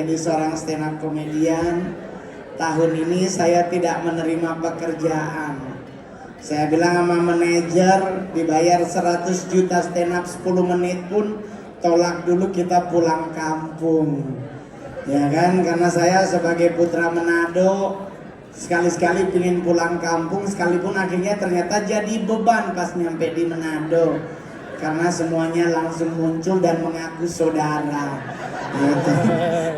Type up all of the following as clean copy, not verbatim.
Jadi seorang stand up komedian, tahun ini saya tidak menerima pekerjaan. Saya bilang sama manajer, dibayar 100 juta stand up 10 menit pun tolak dulu, kita pulang kampung. Ya kan, karena saya sebagai putra Manado sekali-sekali pingin pulang kampung, sekalipun akhirnya ternyata jadi beban pas nyampe di Manado. Karena semuanya langsung muncul dan mengaku saudara. Gitu.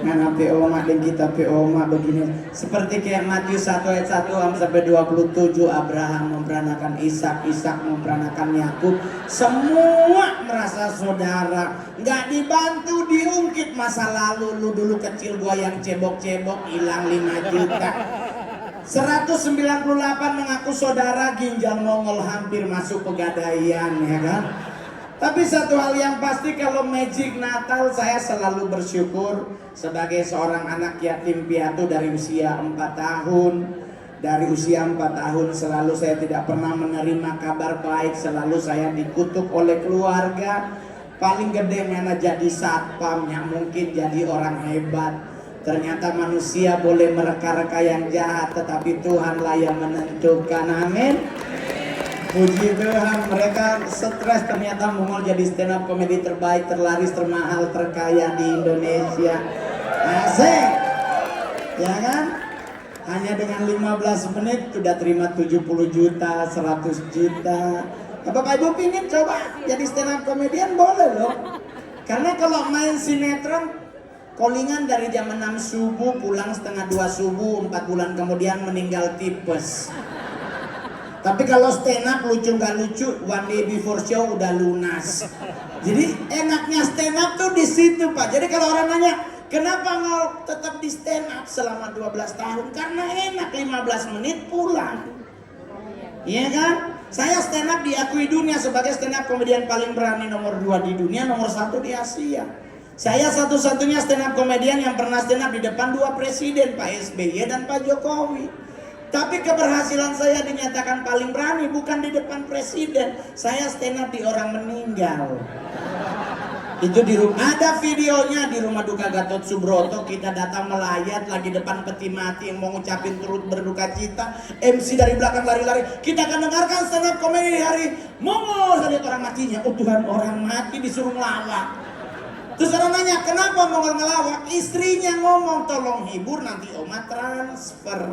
Mana PO mak dan kita PO mak begini. Seperti kayak Matius 1 ayat 1 sampai 27, Abraham memperanakan Ishak, Ishak memperanakan Yakub. Semua merasa saudara. Nggak dibantu, diungkit masa lalu. Lu dulu kecil, gua yang cebok-cebok, hilang 5 juta. 198 mengaku saudara, ginjal Mongol hampir masuk pegadaian, ya kan? Tapi satu hal yang pasti, kalau Magic Natal saya selalu bersyukur sebagai seorang anak yatim piatu dari usia 4 tahun. Dari usia 4 tahun selalu saya tidak pernah menerima kabar baik, selalu saya dikutuk oleh keluarga. Paling gede mana jadi satpam, yang mungkin jadi orang hebat. Ternyata manusia boleh mereka-reka yang jahat, tetapi Tuhanlah yang menentukan. Amin. Puji Tuhan, mereka stres, ternyata Mongol jadi stand up komedi terbaik, terlaris, termahal, terkaya di Indonesia. Asik, ya kan? Hanya dengan 15 menit sudah terima 70 juta, 100 juta. Bapak Ibu pingin coba jadi stand up komedian, boleh loh. Karena kalau main sinetron, callingan dari jam 6 subuh, pulang setengah 2 subuh, 4 bulan kemudian meninggal tipes. Tapi kalau stand up lucu nggak lucu, one day before show udah lunas. Jadi enaknya stand up tuh di situ, Pak. Jadi kalau orang nanya, kenapa mau tetap di stand up selama 12 tahun? Karena enak, 15 menit pulang. Iya kan? Saya stand up diakui dunia sebagai stand up komedian paling berani nomor 2 di dunia, nomor 1 di Asia. Saya satu-satunya stand up komedian yang pernah stand up di depan 2 presiden, Pak SBY dan Pak Jokowi. Tapi keberhasilan saya dinyatakan paling berani bukan di depan presiden. Saya stand up di orang meninggal. Itu di rumah, ada videonya di rumah duka Gatot Subroto. Kita datang melayat lagi depan peti mati yang mau ngucapin turut berduka cita. MC dari belakang lari-lari. Kita akan dengarkan stand up komedi hari Mongol. Saya lihat orang matinya. Oh Tuhan, orang mati disuruh ngelawak. Terus orang nanya, kenapa Mongol ngelawak? Istrinya ngomong, tolong hibur, nanti Oma transfer.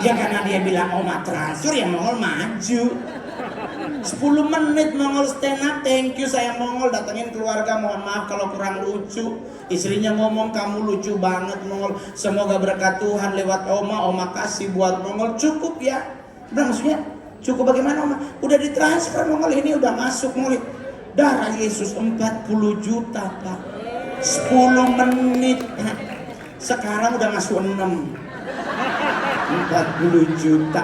Ya karena dia bilang Oma transfer, ya Mongol maju. 10 menit Mongol stand up, thank you saya Mongol, datengin keluarga, mohon maaf kalau kurang lucu. Istrinya ngomong, kamu lucu banget Mongol, semoga berkat Tuhan lewat Oma kasih buat Mongol. Cukup ya? Udah, maksudnya cukup bagaimana Oma? Udah ditransfer Mongol, ini udah masuk Mongol. Darah Yesus 40 juta Pak, 10 menit. Sekarang udah masuk 6, 40 juta.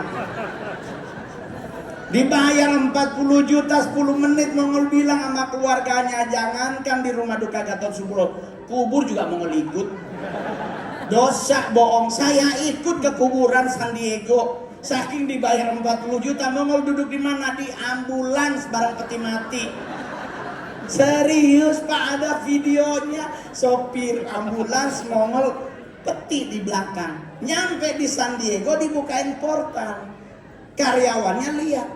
Dibayar 40 juta 10 menit. Mongol bilang sama keluarganya, jangankan di rumah duka Gatot Subroto, kubur juga Mongol ikut. Dosa bohong, saya ikut ke kuburan San Diego. Saking dibayar 40 juta, Mongol duduk di mana? Di ambulans bareng peti mati. Serius Pak, ada videonya. Sopir ambulans Mongol peti di belakang. Nyampe di San Diego dibukain portal. Karyawannya lihat.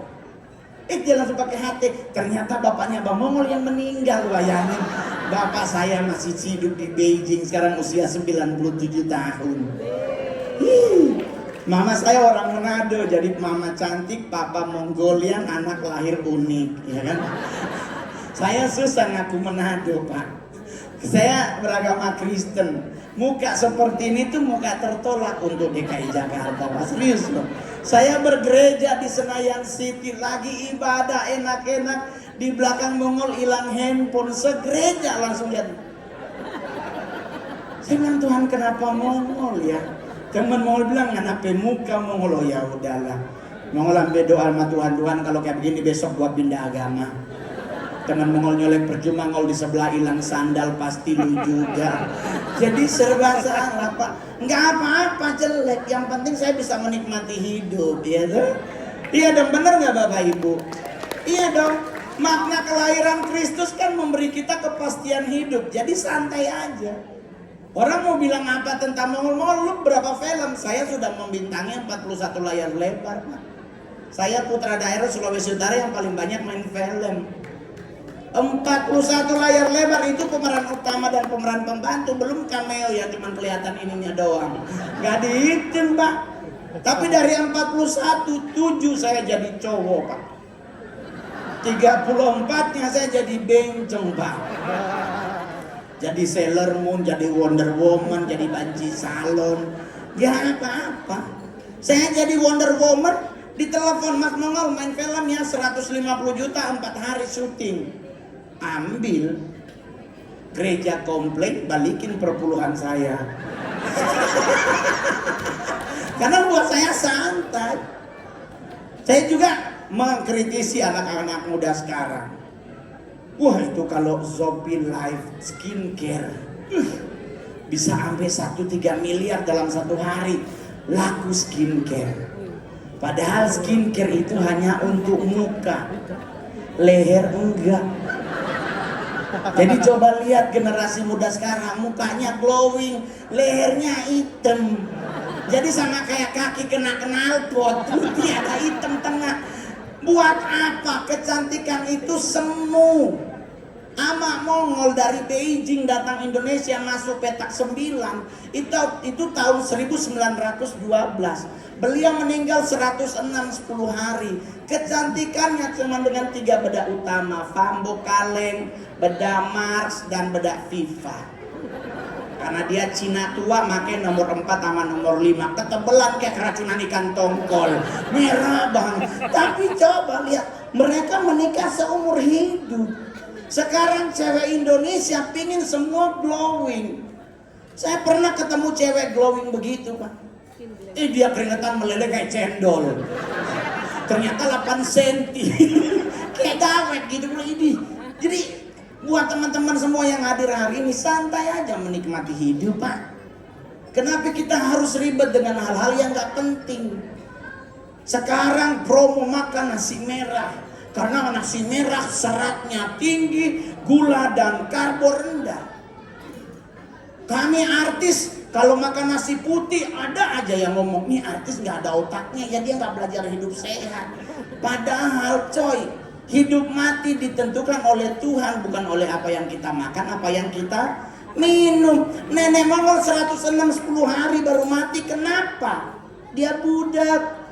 Dia langsung pakai hati. Ternyata bapaknya Bang Mongol yang meninggal. Bayangin, bapak saya masih hidup di Beijing, sekarang usia 97 tahun. Mama saya orang Manado, jadi mama cantik, papa Mongolian, anak lahir unik, ya kan? Saya susah ngaku Manado Pak. Saya beragama Kristen. Muka seperti ini tuh muka tertolak untuk DKI Jakarta Pak. Serius loh. Saya bergereja di Senayan City, lagi ibadah enak-enak, di belakang Mongol hilang handphone, segereja langsung lihat. Saya bilang, Tuhan kenapa Mongol ya? Temen Mongol bilang, nganape muka Mongol? Oh ya udahlah. Mongol ambil doa sama Tuhan, kalau kayak begini besok gua pindah agama. Teman Mongol nyolek percuma, ngol di sebelah hilang sandal, pasti lu juga. Jadi serba salah Pak. Nggak apa-apa jelek, yang penting saya bisa menikmati hidup, ya tuh. Iya dong, bener nggak Bapak Ibu? Iya dong. Makna kelahiran Kristus kan memberi kita kepastian hidup. Jadi santai aja. Orang mau bilang apa tentang Mongol? Lu berapa film? Saya sudah membintangi 41 layar lebar, Pak. Saya putra daerah Sulawesi Utara yang paling banyak main film. 41 layar lebar itu pemeran utama dan pemeran pembantu, belum cameo ya, cuma kelihatan ininya doang. Gak dihitung, Pak. Tapi dari 41, 7 saya jadi cowok, Pak. 34-nya saya jadi bencong, Pak. Jadi Sailor Moon, jadi Wonder Woman, jadi Banci Salon. Ya apa-apa. Saya jadi Wonder Woman, ditelepon Mas Mongol main film ya 150 juta 4 hari syuting. Ambil. Gereja komplek balikin perpuluhan saya. Karena buat saya santai. Saya juga mengkritisi anak-anak muda sekarang. Wah, itu kalau Zombie Life Skincare bisa sampai 1,3 miliar dalam satu hari laku skincare. Padahal skincare itu hanya untuk muka, leher enggak. Jadi coba lihat generasi muda sekarang, mukanya glowing, lehernya hitam. Jadi sama kayak kaki kena knalpot, putih ada hitam tengah. Buat apa? Kecantikan itu semu. Ama Mongol dari Beijing datang Indonesia masuk petak 9. Itu tahun 1912. Beliau meninggal 106 10 hari. Kecantikannya cuma dengan 3 bedak utama, Fambo Kaleng, bedak Mars dan bedak Viva. Karena dia Cina tua, makanya nomor 4 sama nomor 5 ketebelan kayak keracunan ikan tongkol, merah bang. Tapi coba lihat, mereka menikah seumur hidup. Sekarang cewek Indonesia pingin semua glowing. Saya pernah ketemu cewek glowing begitu, Pak. Dia keringetan meleleh kayak cendol. Ternyata 8 cm. Kayak dawet gitu. Jadi buat teman-teman semua yang hadir hari ini, santai aja menikmati hidup, Pak. Kenapa kita harus ribet dengan hal-hal yang gak penting? Sekarang promo makan nasi merah, karena nasi merah seratnya tinggi, gula dan karbo rendah. Kami artis kalau makan nasi putih, ada aja yang ngomong, nih artis gak ada otaknya, ya dia gak belajar hidup sehat. Padahal coy, hidup mati ditentukan oleh Tuhan, bukan oleh apa yang kita makan, apa yang kita minum. Nenek Mongol 106 10 hari baru mati. Kenapa? Dia budak.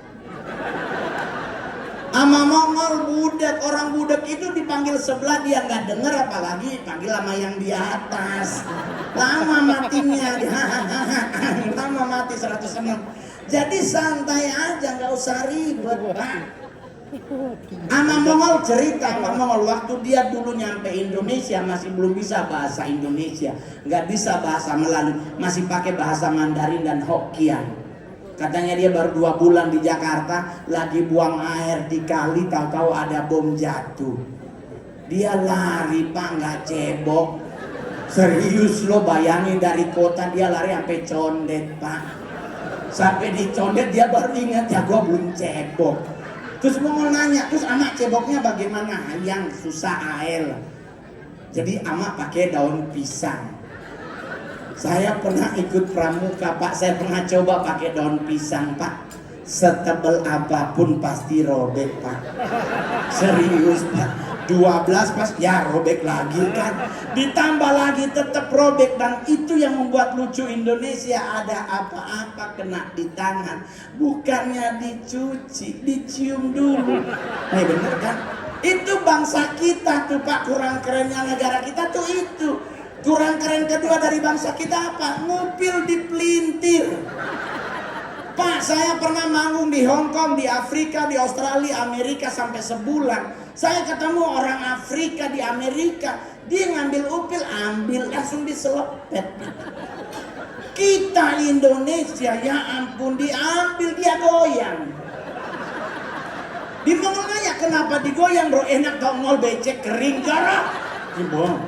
Ama Mongol budak. Orang budak itu dipanggil sebelah dia nggak dengar, apalagi panggil sama yang di atas. Lama matinya. Lama mati 106. Jadi santai aja, nggak usah ribet, Pak. Ama Mongol cerita, Ama Mongol waktu dia dulu nyampe Indonesia masih belum bisa bahasa Indonesia, nggak bisa bahasa Melayu, masih pakai bahasa Mandarin dan Hokkien. Katanya dia baru 2 bulan di Jakarta, lagi buang air di kali, tahu-tahu ada bom jatuh. Dia lari, Pak, nggak cebok. Serius lo, bayangin dari kota dia lari sampai Condet, Pak. Sampai di Condet dia baru ingat, ya gua belum cebok. Terus Mongol nanya, terus amak ceboknya bagaimana? Yang susah air. Jadi amak pakai daun pisang. Saya pernah ikut pramuka, Pak. Saya pernah coba pakai daun pisang, Pak. Setebel apapun pasti robek, Pak. Serius, Pak. 12 pas ya robek lagi kan. Ditambah lagi tetap robek. Dan itu yang membuat lucu Indonesia. Ada apa-apa kena di tangan, bukannya dicuci, dicium dulu. Nih bener kan? Itu bangsa kita tuh, Pak. Kurang kerennya negara kita tuh itu. Kurang keren kedua dari bangsa kita apa? Ngupil di pelintir. Pak, saya pernah manggung di Hong Kong, di Afrika, di Australia, Amerika sampai sebulan. Saya ketemu orang Afrika di Amerika, dia ngambil upil, ambil langsung diselepet. Kita Indonesia, ya ampun, diambil dia goyang. Di Mongol nanya, kenapa digoyang bro? Enak tau ngol becek kering, gara.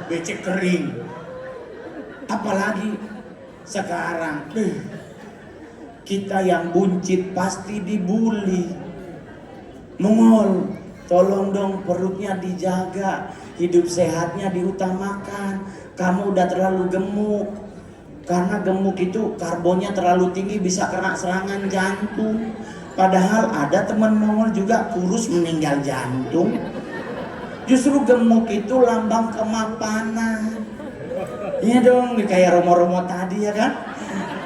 Becek kering. Apalagi sekarang, kita yang buncit pasti dibully. Mongol, tolong dong perutnya dijaga, hidup sehatnya diutamakan. Kamu udah terlalu gemuk. Karena gemuk itu karbonnya terlalu tinggi bisa kena serangan jantung. Padahal ada teman Mongol juga kurus meninggal jantung. Justru gemuk itu lambang kemapanan. Iya dong, kayak Romo-Romo tadi ya kan.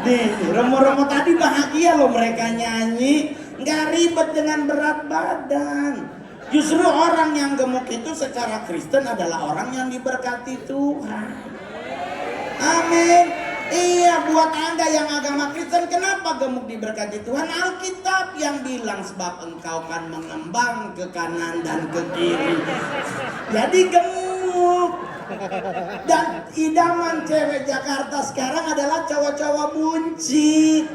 Nih, Romo-Romo tadi bahagia loh mereka nyanyi, nggak ribet dengan berat badan. Justru orang yang gemuk itu secara Kristen adalah orang yang diberkati Tuhan. Amin. Iya, buat Anda yang agama Kristen, kenapa gemuk diberkati Tuhan? Alkitab yang bilang sebab engkau kan mengembang ke kanan dan ke kiri. Jadi gemuk. Dan idaman cewek Jakarta sekarang adalah cowok-cowok buncit.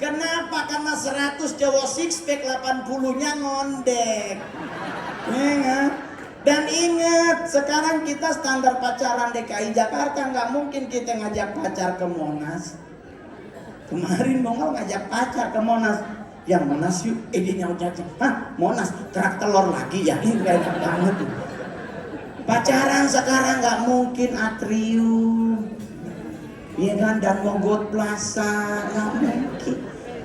Kenapa? Karena 100 cowok six pack, 80-nya ngondek. Ya, dan ingat, sekarang kita standar pacaran DKI Jakarta, nggak mungkin kita ngajak pacar ke Monas. Kemarin Mongol ngajak pacar ke Monas. Yang Monas yuk, dia udah hah Monas, kerak telur lagi ya, ini gak enak banget tuh. Pacaran sekarang nggak mungkin Atrium, iya kan, dan Mogot Plaza, nggak mungkin.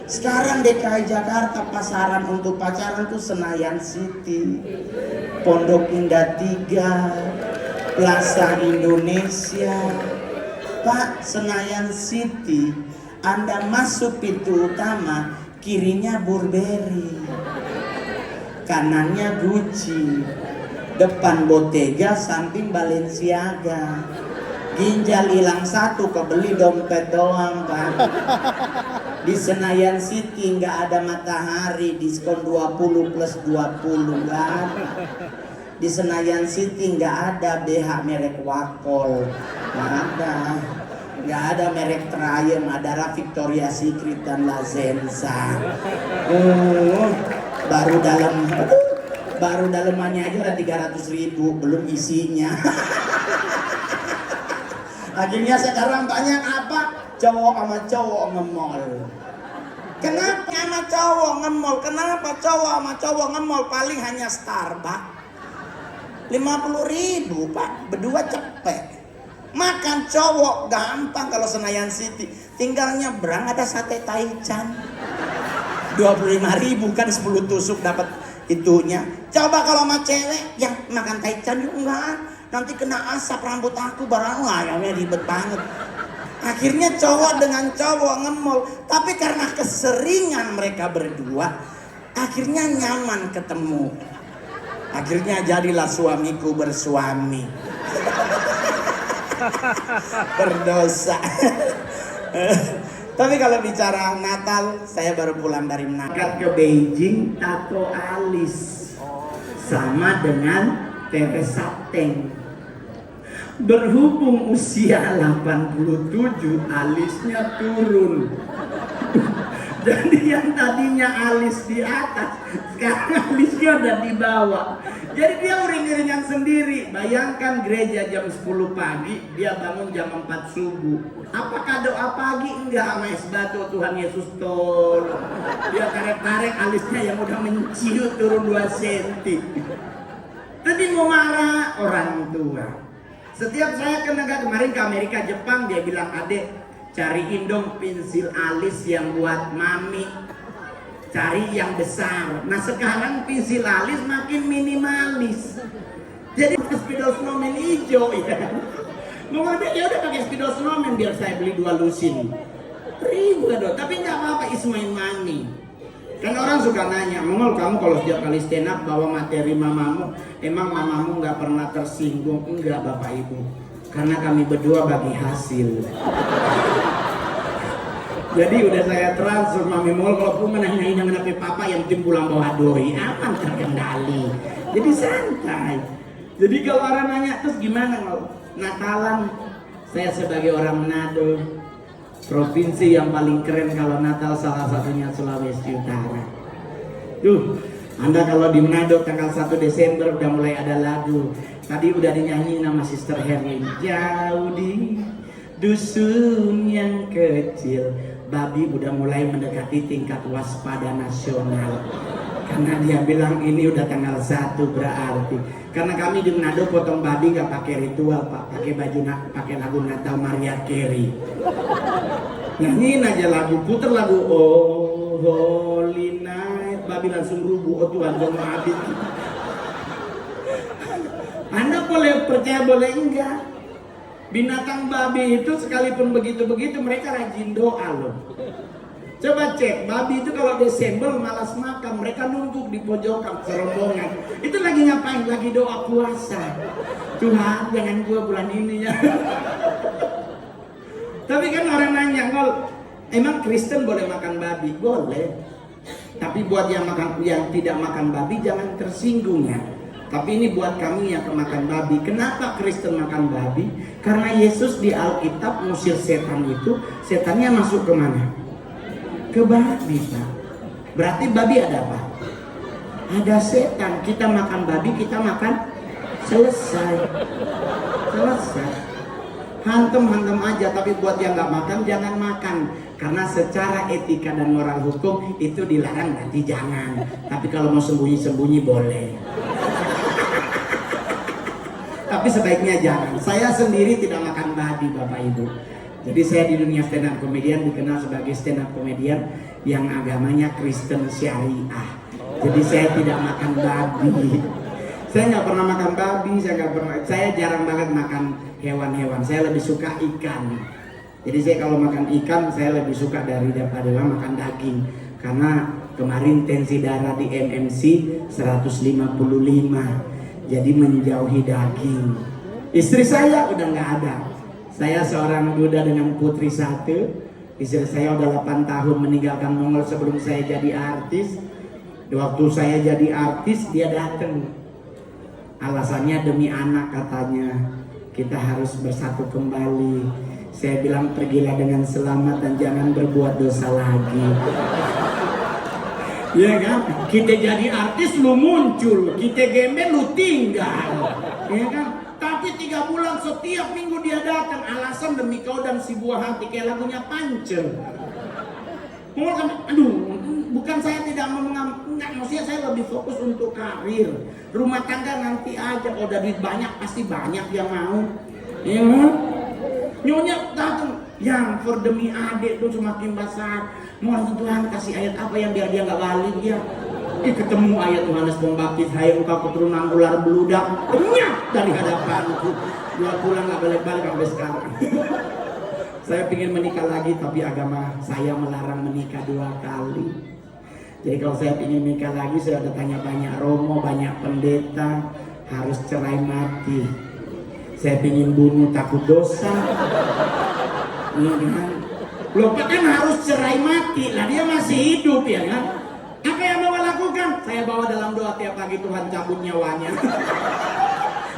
Sekarang DKI Jakarta pasaran untuk pacaran tuh Senayan City, Pondok Indah 3, Plaza Indonesia. Pak, Senayan City, Anda masuk pintu utama, kirinya Burberry, kanannya Gucci, depan Bottega, samping Balenciaga. Ginjal hilang satu, kebeli dompet doang Pak. Di Senayan City nggak ada matahari, diskon 20 plus 20 nggak ada. Di Senayan City nggak ada BH merek Wakol, nggak ada. Nggak ada merek Triumph, ada Victoria Secret dan La Senza. Baru dalemannya aja udah 300.000, belum isinya. Akhirnya sekarang banyak apa? Cowok sama cowok nge-mall. Kenapa sama cowok nge-mall? Kenapa cowok sama cowok nge-mall? Paling hanya Starbucks 50.000 Pak, berdua cepet. Makan cowok gampang kalau Senayan City, tinggal nyebrang ada sate Taichan 25.000 kan 10 tusuk dapat itunya. Coba kalau sama cewek yang makan Taichan yuk, enggak, nanti kena asap rambut aku, barang ayamnya ribet banget. Akhirnya cowok dengan cowok nge-mall, tapi karena keseringan mereka berdua, akhirnya nyaman ketemu. Akhirnya jadilah suamiku bersuami. Berdosa. Tapi kalau bicara Natal, saya baru pulang dari Natal ke Beijing, tato alis sama dengan Teresa Teng. Berhubung usia 87, alisnya turun. Jadi yang tadinya alis di atas, sekarang alisnya udah di bawah. Jadi dia uring-uringan sendiri. Bayangkan gereja jam 10 pagi, dia bangun jam 4 subuh. Apakah doa pagi? Enggak, sama es batu Tuhan Yesus tolong. Dia tarik-tarik alisnya yang udah menciut turun 2 cm. Tapi mau marah orang tua. Setiap saya ke negara, kemarin ke Amerika, Jepang, dia bilang, adek cariin dong pensil alis yang buat mami, cari yang besar. Nah sekarang pensil alis makin minimalis, jadi Spidol Snowman hijau ya. Mau ngambil ya udah pakai Spidol Snowman biar saya beli 2 lusin. Ribu dong, tapi nggak apa-apa, is my money. Kan orang suka nanya, Mongol kamu kalau setiap kali stand up bawa materi mamamu, emang mamamu nggak pernah tersinggung? Enggak Bapak Ibu, karena kami berdua bagi hasil. Jadi udah saya transfer Mami Mongol, kalau pun menanyain dengan papa yang tim pulang bawa doi, aman terkendali. Jadi santai. Jadi kalau orang nanya terus gimana Natalan? Saya sebagai orang Manado, provinsi yang paling keren kalau Natal salah satunya Sulawesi Utara. Duh, Anda kalau di Manado tanggal 1 Desember udah mulai ada lagu. Tadi udah dinyanyi nama Sister Herlin. Jauh di dusun yang kecil, babi udah mulai mendekati tingkat waspada nasional. Karena dia bilang ini udah tanggal 1 berarti. Karena kami di Manado potong babi gak pakai ritual Pak, pakai lagu Natal Mariah Carey. Nyanyiin aja lagu, puter lagu Oh Holy Night, babi langsung rubuh. Oh Tuhan, jangan maafin. Anda boleh percaya, boleh enggak. Binatang babi itu sekalipun begitu-begitu mereka rajin doa loh. Coba cek, babi itu kalau Desember malas makan, mereka nunggu di pojokan serombongan. Itu lagi ngapain? Lagi doa puasa. Tuhan, jangan gua bulan ini ya. Tapi kan orang nanya, Ngol, emang Kristen boleh makan babi? Boleh. Tapi buat yang tidak makan babi jangan tersinggung ya. Tapi ini buat kami yang kemakan babi. Kenapa Kristen makan babi? Karena Yesus di Alkitab ngusir setan itu, setannya masuk ke mana? Ke babi, Pak. Berarti babi ada apa? Ada setan. Kita makan babi, kita makan selesai. Hantem aja, tapi buat yang nggak makan jangan makan. Karena secara etika dan moral hukum itu dilarang, berarti jangan. Tapi kalau mau sembunyi-sembunyi boleh. Tapi sebaiknya jangan. Saya sendiri tidak makan babi, Bapak Ibu. Jadi saya di dunia stand up comedian dikenal sebagai stand up comedian yang agamanya Kristen Syariah. Jadi saya tidak makan babi. Saya nggak pernah makan babi, saya jarang banget makan hewan-hewan. Saya lebih suka ikan. Jadi saya kalau makan ikan saya lebih suka daripada makan daging. Karena kemarin tensi darah di MMC 155. Jadi menjauhi daging. Istri saya udah nggak ada. Saya seorang duda dengan putri satu. Istri saya udah 8 tahun meninggalkan Mongol sebelum saya jadi artis. Waktu saya jadi artis dia datang. Alasannya demi anak katanya. Kita harus bersatu kembali. Saya bilang pergilah dengan selamat dan jangan berbuat dosa lagi. Ya kan? Kita jadi artis lu muncul, kita gembel lu tinggal. Ya kan? Tapi 3 bulan setiap minggu dia datang, alasan demi kau dan si buah hati, kayak lagunya Pancel. Aduh, bukan saya tidak enggak, maksudnya saya lebih fokus untuk karir. Rumah tangga nanti aja, kalau udah duit banyak pasti banyak yang mau. Ya kan? Nyonya datang, yang for demi adik tuh semakin besar. Mohon Tuhan kasih ayat apa yang biar dia nggak balik ya. Ketemu ayat Yohanes Pembaptis, hai engkau keturunan ular beludak, nyak dari hadapanku. 2 bulan nggak balik-balik sampai sekarang. Saya ingin menikah lagi, tapi agama saya melarang menikah 2 kali. Jadi kalau saya ingin nikah lagi, saya udah tanya banyak romo, banyak pendeta, harus cerai mati. Saya ingin bunuh takut dosa. Iya kan? Loh kan harus cerai mati, lah dia masih hidup ya kan? Apa yang bawa lakukan? Saya bawa dalam doa tiap pagi, Tuhan cabut nyawanya.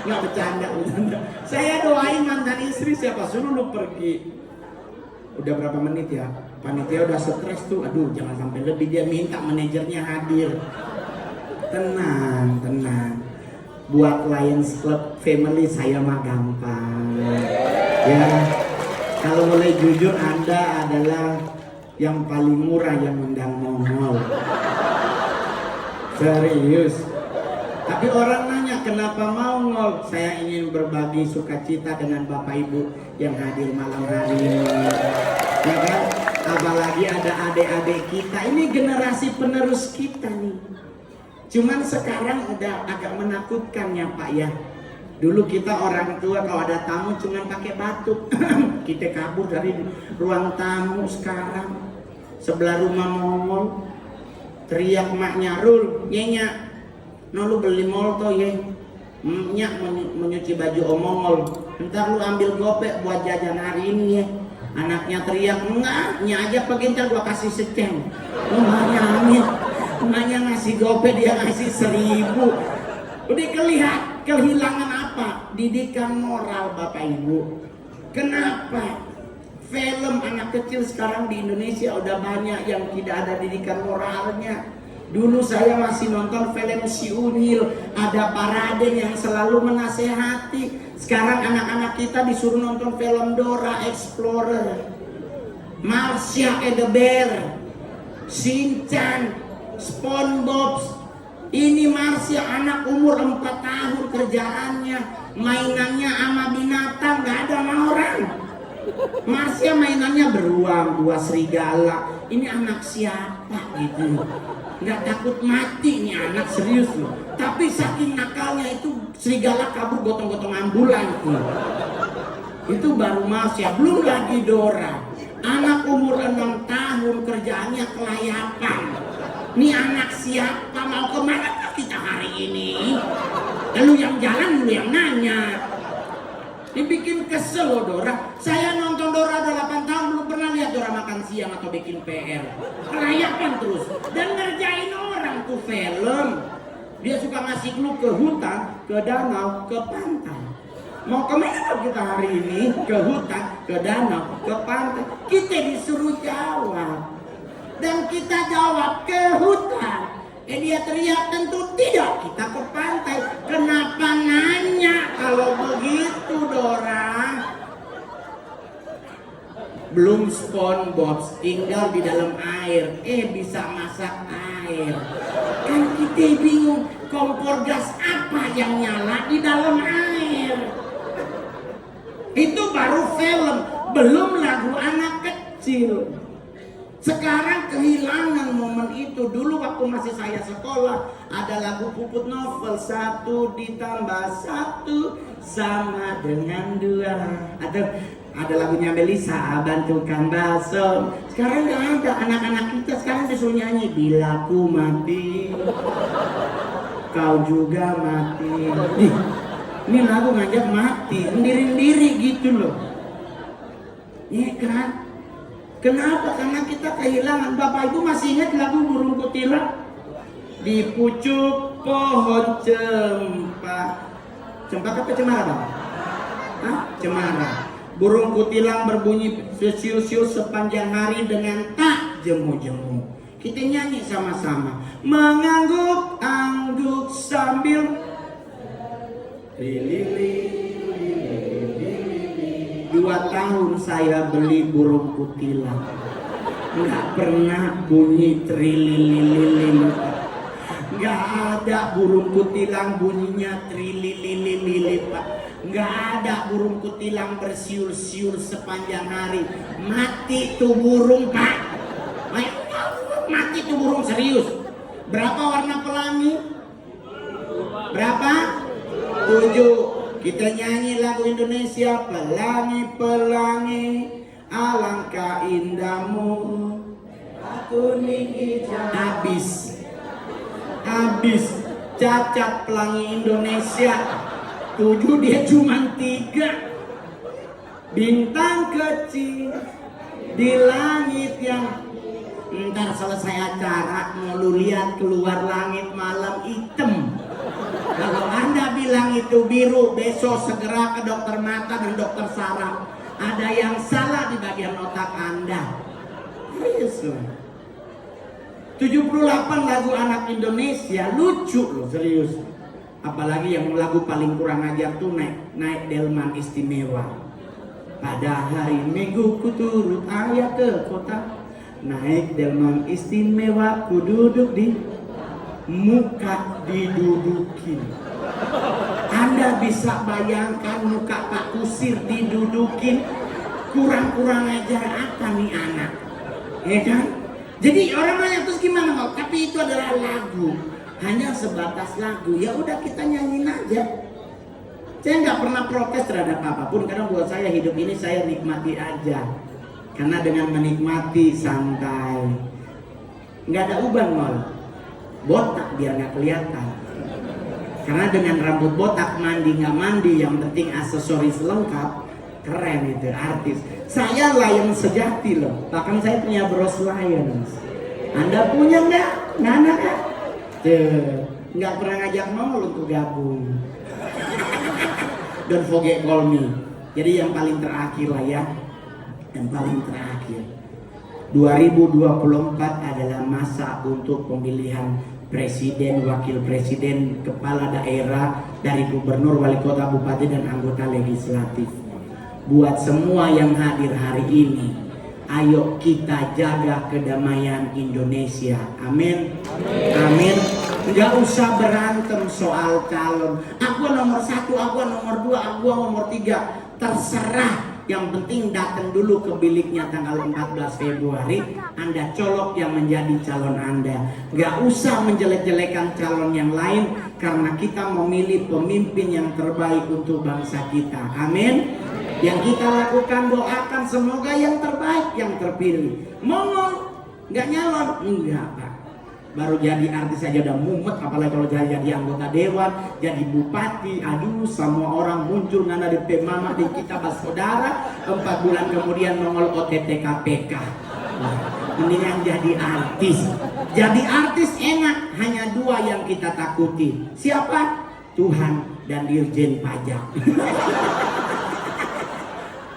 Nggak bercanda. Saya doain mantan istri, siapa suruh lu pergi. Udah berapa menit ya? Panitia udah stres tuh, aduh jangan sampai lebih, dia minta manajernya hadir. Tenang. Buat Lions Club Family saya mah gampang. Ya. Kalau boleh jujur, Anda adalah yang paling murah yang undang Mongol. Serius. Tapi orang nanya kenapa mau Ngol? Saya ingin berbagi sukacita dengan Bapak Ibu yang hadir malam hari ini. Ya kan? Apalagi ada adik-adik kita. Ini generasi penerus kita nih. Cuman sekarang udah agak menakutkan ya Pak ya. Dulu kita orang tua kalau ada tamu cuma pakai batuk. Kita kabur dari ruang tamu. Sekarang sebelah rumah Mongol teriak maknya, Rul, nyenya, no lu beli molto ya, nyak menyuci baju Mongol, ntar lu ambil gopek buat jajan hari ini ya. Anaknya teriak, enggak, nyak aja pegincar gua kasih seceng. Emaknya ngasih gopek, dia ngasih 1000. Udah kehilangan apa? Didikan moral Bapak Ibu. Kenapa? Film anak kecil sekarang di Indonesia udah banyak yang tidak ada didikan moralnya. Dulu saya masih nonton film Si Unyil, ada Pak Raden yang selalu menasehati. Sekarang anak-anak kita disuruh nonton film Dora Explorer, Marsha and the Bear, Shinchan, SpongeBob. Ini Marsha anak umur 4 tahun, kerjaannya mainannya sama binatang, gak ada sama orang. Marsha mainannya beruang, 2 serigala. Ini anak siapa gitu? Nggak takut mati nih anak, serius loh. Tapi saking nakalnya itu serigala kabur gotong-gotong ambulan tuh. Itu baru Marsha, belum lagi Dora. Anak umur 6 tahun kerjaannya kelayapan. Nih anak siapa, mau kemana kita hari ini? Lu yang jalan, lu yang nanya. Dibikin kesel loh Dora. Saya nonton Dora udah 8 tahun belum pernah lihat Dora makan siang atau bikin PR. Kelayapan terus dan ngerjain orang tuh film. Dia suka ngasih clue ke hutan, ke danau, ke pantai. Mau kemana kita hari ini? Ke hutan, ke danau, ke pantai. Kita disuruh jawab dan kita jawab ke hutan. Dia teriak tentu tidak, kita ke pantai. Kenapa nanya kalau begitu Dora? Belum SpongeBob tinggal di dalam air, bisa masak air. Kan kita bingung kompor gas apa yang nyala di dalam air. Itu baru film, belum lagu anak kecil. Sekarang kehilangan momen itu. Dulu waktu masih saya sekolah ada lagu Puput Novel, 1 ditambah 1 sama dengan 2. Ada lagunya Melisa, bantukan bakso. Sekarang nggak ada, anak-anak kita sekarang disuruh nyanyi bila ku mati kau juga mati. Ini lagu ngajak mati, sendiri-sendiri gitu loh. Iya kan? Kenapa? Karena kita kehilangan. Bapak Ibu masih ingat lagu Burung Kutilang? Di pucuk pohon cempa. Cempa apa cemara Bang? Hah? Cemara. Burung kutilang berbunyi siu-siu sepanjang hari dengan tak jemu-jemu. Kita nyanyi sama-sama. Mengangguk-angguk sambil lili. 2 tahun saya beli burung kutilang, nggak pernah bunyi trililililil. Nggak ada burung kutilang bunyinya trililililil, Pak. Nggak ada burung kutilang bersiul-siul sepanjang hari. Mati tuh burung, Pak. Mati tuh burung, serius. Berapa warna pelangi? Berapa? 7. Kita nyanyi lagu Indonesia, pelangi-pelangi, alangkah indahmu, kuning hijau. Habis, cacat pelangi Indonesia. 7 dia cuma 3. Bintang kecil di langit yang ntar selesai acara mau lu lihat keluar langit malam hitam. Kalau Anda bilang itu biru, besok segera ke dokter mata dan dokter saraf. Ada yang salah di bagian otak Anda. Serius. 78 lagu anak Indonesia lucu loh, serius. Apalagi yang lagu paling kurang ajar tuh naik delman istimewa. Pada hari Minggu ku turut ayah ke kota, naik delman istimewa ku duduk di muka didudukin. Anda bisa bayangkan muka Pak Kusir didudukin, kurang-kurang ajar apa nih anak, ya kan? Jadi orang nanya terus gimana mau? Tapi itu adalah lagu, hanya sebatas lagu. Ya udah kita nyanyiin aja. Saya nggak pernah protes terhadap apapun, karena buat saya hidup ini saya nikmati aja. Karena dengan menikmati santai, nggak ada uban mal. Botak biar nggak kelihatan. Karena dengan rambut botak, mandi nggak mandi, yang penting aksesoris lengkap, keren itu artis. Saya lion sejati loh. Bahkan saya punya bros lion. Anda punya nggak? Nggak ada kan? Nggak pernah ngajak mau untuk gabung. Don't forget call me. Jadi yang paling terakhir lah ya. Yang paling terakhir. 2024 adalah masa untuk pemilihan presiden, wakil presiden, kepala daerah, dari gubernur, wali kota, bupati, dan anggota legislatif. Buat semua yang hadir hari ini, ayo kita jaga kedamaian Indonesia. Amin. Amin. Nggak usah berantem soal calon. Aku nomor 1, aku nomor 2, aku nomor 3. Terserah. Yang penting datang dulu ke biliknya tanggal 14 Februari. Anda colok yang menjadi calon Anda. Gak usah menjelek-jelekan calon yang lain, karena kita memilih pemimpin yang terbaik untuk bangsa kita. Amin. Yang kita lakukan, doakan semoga yang terbaik yang terpilih. Mongol nggak nyalon, enggak Pak. Baru jadi artis saja udah mumet, apalagi kalau jadi anggota dewan, jadi bupati. Aduh, semua orang muncul ngana di Mama di kita saudara. 4 bulan kemudian nongol OTT KPK. Mendingan jadi artis. Jadi artis enak, hanya 2 yang kita takuti. Siapa? Tuhan dan Dirjen Pajak.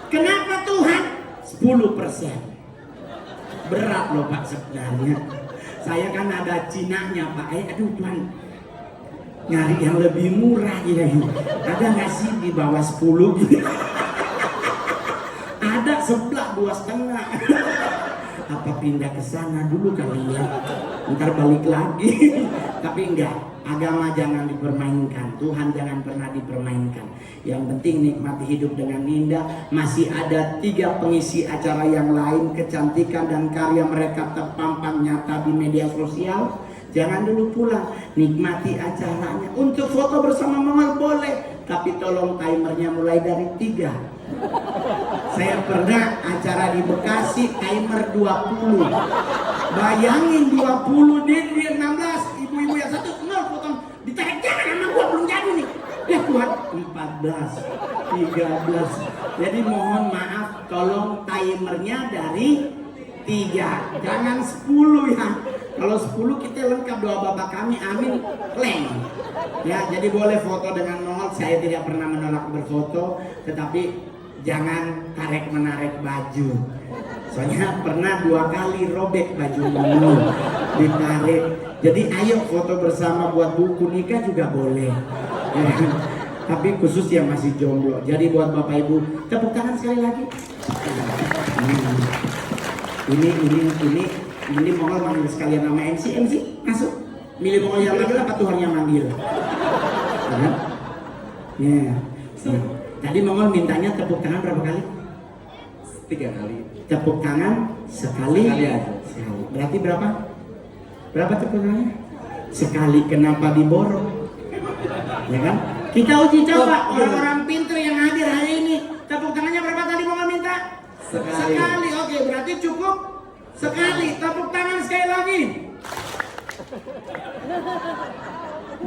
Kenapa Tuhan? 10%. Berat loh Pak sebenarnya. Saya kan ada Cinanya Pak. Aduh Tuhan, nyari yang lebih murah gitu. Ada nggak sih di bawah 10 gitu? Ada sebelah 2,5. Apa pindah ke sana dulu kali ya? Ntar balik lagi. Tapi enggak, agama jangan dipermainkan, Tuhan jangan pernah dipermainkan. Yang penting nikmati hidup dengan indah. Masih ada 3 pengisi acara yang lain, kecantikan dan karya mereka terpampang nyata di media sosial. Jangan dulu pulang, nikmati acaranya. Untuk foto bersama Mongol boleh, tapi tolong timernya mulai dari 3. Saya pernah acara di Bekasi, timer 20. Bayangin 20 di 16, ibu-ibu yang satu nol potong, ditarik jangan sama gua belum jadi nih. Ya Tuhan, 14, 13. Jadi mohon maaf, tolong timernya dari 3, jangan 10 ya. Kalau 10 kita lengkap doa Bapak kami, amin, kleng. Ya, jadi boleh foto dengan Mongol. Saya tidak pernah menolak berfoto, tetapi jangan tarik-menarik baju. Soalnya pernah 2 kali robek baju Mongol, ditarik. Jadi ayo foto bersama buat buku nikah juga boleh. Ya, tapi khusus yang masih jomblo. Jadi buat Bapak Ibu, tepuk tangan sekali lagi. Ini Mongol manggil sekalian nama MC masuk. Milih Mongol yang manggil apa Tuhan yang manggil? Ya. Tadi Mongol mintanya tepuk tangan berapa kali? 3 kali. Tepuk tangan sekali aja. Sekali. Berarti berapa? Berapa tepuk tangannya? Sekali. Kenapa diborong? Ya kan? Kita uji coba orang-orang pintar yang hadir hari ini. Tepuk tangannya berapa tadi Mongol minta? Sekali. Oke, berarti cukup sekali. Tepuk tangan sekali lagi.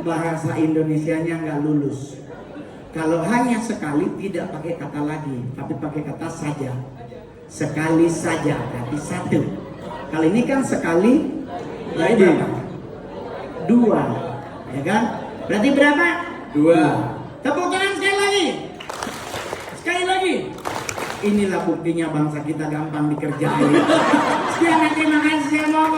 Bahasa Indonesianya nggak lulus. Kalau hanya sekali tidak pakai kata lagi, tapi pakai kata saja. Sekali saja, berarti 1. Kali ini kan sekali, berarti berapa? 2, ya kan? Berarti berapa? 2. Tepuk tangan sekali lagi. Sekali lagi. Inilah buktinya bangsa kita gampang dikerjain. Sekian, terima kasih. Saya mau